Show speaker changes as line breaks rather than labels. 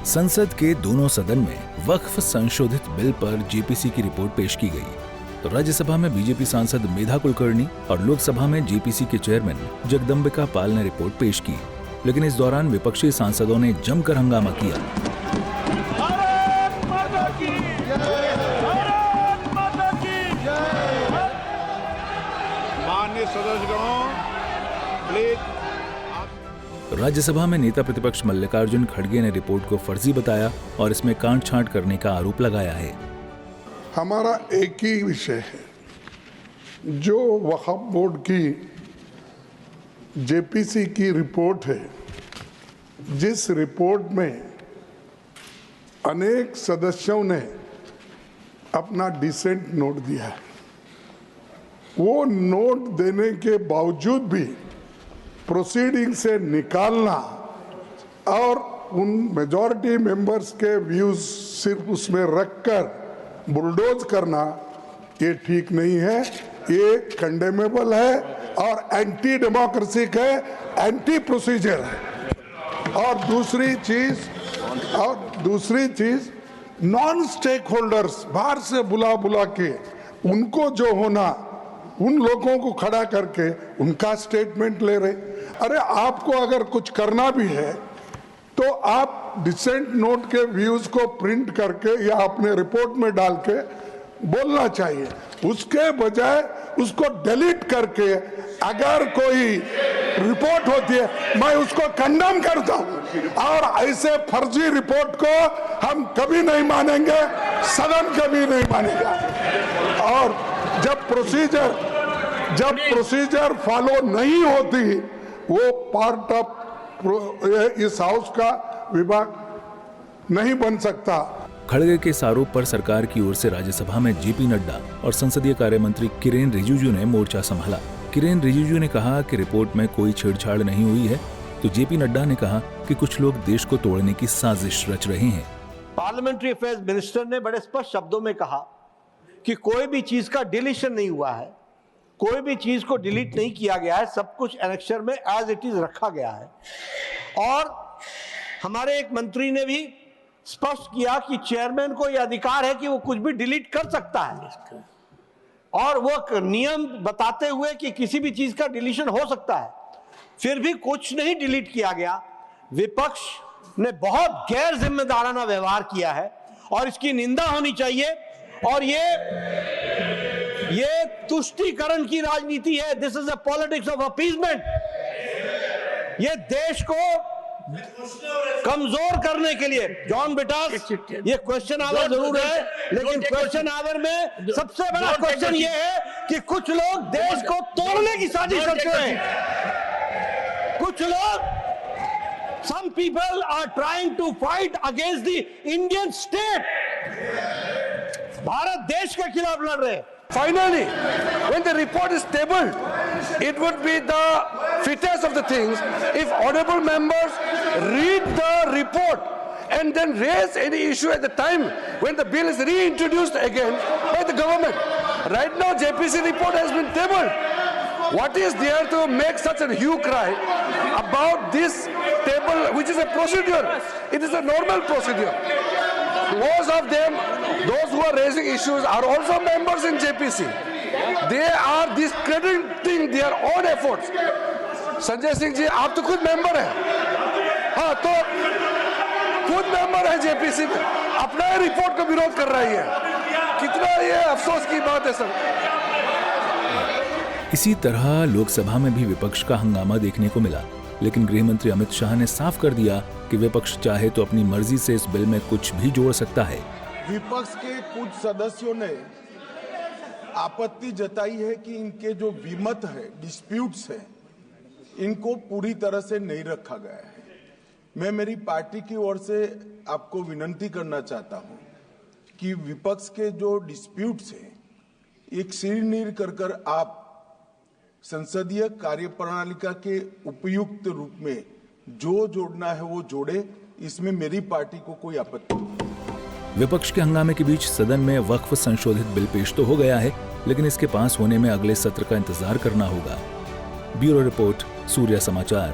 संसद के दोनों सदन में वक्फ संशोधित बिल पर जेपीसी की रिपोर्ट पेश की गई। तो राज्यसभा में बीजेपी सांसद मेधा कुलकर्णी और लोकसभा में जेपीसी के चेयरमैन जगदम्बिका पाल ने रिपोर्ट पेश की, लेकिन इस दौरान विपक्षी सांसदों ने जमकर हंगामा किया।
माननीय सदस्यगणों,
राज्यसभा में नेता प्रतिपक्ष मल्लिकार्जुन खड़गे ने रिपोर्ट को फर्जी बताया और इसमें कांट छांट करने का आरोप लगाया है।
हमारा एक ही विषय है, जो वक्फ बोर्ड की जेपीसी की रिपोर्ट है, जिस रिपोर्ट में अनेक सदस्यों ने अपना डिसेंट नोट दिया है, वो नोट देने के बावजूद भी प्रोसीडिंग से निकालना और उन मेजॉरिटी मेंबर्स के व्यूज सिर्फ उसमें रखकर बुलडोज करना, ये ठीक नहीं है, ये कंडेमेबल है और एंटी डेमोक्रेसिक है, एंटी प्रोसीजर है। और दूसरी चीज नॉन स्टेक होल्डर्स बाहर से बुला के उनको जो होना, उन लोगों को खड़ा करके उनका स्टेटमेंट ले रहे। अरे आपको अगर कुछ करना भी है तो आप डिसेंट नोट के व्यूज को प्रिंट करके या अपने रिपोर्ट में डाल के बोलना चाहिए, उसके बजाय उसको डिलीट करके अगर कोई रिपोर्ट होती है मैं उसको कंडेम करता हूं। और ऐसे फर्जी रिपोर्ट को हम कभी नहीं मानेंगे, सदन कभी नहीं मानेगा। और जब प्रोसीजर फॉलो नहीं होती, वो पार्ट ऑफ इस हाउस का विभाग नहीं बन सकता।
खड़गे के इस आरोप पर सरकार की ओर से राज्यसभा में जेपी नड्डा और संसदीय कार्य मंत्री किरेन रिजिजू ने मोर्चा संभाला। किरेन रिजिजू ने कहा कि रिपोर्ट में कोई छेड़छाड़ नहीं हुई है, तो जेपी नड्डा ने कहा कि कुछ लोग देश को तोड़ने की साजिश रच रहे हैं।
पार्लियामेंट्री अफेयर्स मिनिस्टर ने बड़े स्पष्ट शब्दों में कहा कि कोई भी चीज का डिलीशन नहीं हुआ है, कोई भी चीज को डिलीट नहीं किया गया है, सब कुछ एनेक्सर में एज इट इज रखा गया है। और हमारे एक मंत्री ने भी स्पष्ट किया कि चेयरमैन को यह अधिकार है कि वो कुछ भी डिलीट कर सकता है, और वो नियम बताते हुए कि किसी भी चीज का डिलीशन हो सकता है, फिर भी कुछ नहीं डिलीट किया गया। विपक्ष ने बहुत गैर जिम्मेदाराना व्यवहार किया है और इसकी निंदा होनी चाहिए। और ये तुष्टीकरण की राजनीति है। This is a politics of appeasement. ये देश को कमजोर करने के लिए, जॉन बेटा, ये क्वेश्चन आवर जरूर है, लेकिन क्वेश्चन आवर में सबसे बड़ा क्वेश्चन ये है कि कुछ लोग देश को तोड़ने की साजिश करते हैं। कुछ लोग, some people are trying to fight against the Indian state. Bharat देश के खिलाफ लड़ रहे हैं।
Finally, when the report is tabled, it would be the fittest of the things if honorable members read the report and then raise any issue at the time when the bill is reintroduced again by the government. Right now, JPC report has been tabled. What is there to make such a hue cry about this table, which is a procedure? It is a normal procedure. Most of them, those who are raising issues, are also members in JPC. They are discrediting their own efforts. Sanjay Singh ji, आप तो खुद member हैं। हाँ, तो खुद member है JPC में, अपना ही रिपोर्ट का विरोध कर रही है। कितना ये अफसोस की बात है सर।
इसी तरह लोकसभा में भी विपक्ष का हंगामा देखने को मिला, लेकिन गृह मंत्री अमित शाह ने साफ कर दिया कि विपक्ष चाहे तो अपनी मर्जी से इस बिल में कुछ भी जोड़ सकता है।
विपक्ष के कुछ सदस्यों ने आपत्ति जताई है कि इनके जो विमत है, डिस्प्यूट्स है, इनको पूरी तरह से नहीं रखा गया है। मैं मेरी पार्टी की ओर से आपको विनती करना चाहता हूं कि विपक्ष के जो डिस्प्यूट्स हैं, एक सिरनीर कर आप संसदीय कार्यप्रणालिका के उपयुक्त रूप में जो जोड़ना है वो जोड़े। इसमें मेरी पार्टी को कोई आपत्ति नहीं।
विपक्ष के हंगामे के बीच सदन में वक्फ संशोधित बिल पेश तो हो गया है, लेकिन इसके पास होने में अगले सत्र का इंतजार करना होगा। ब्यूरो रिपोर्ट, सूर्य समाचार।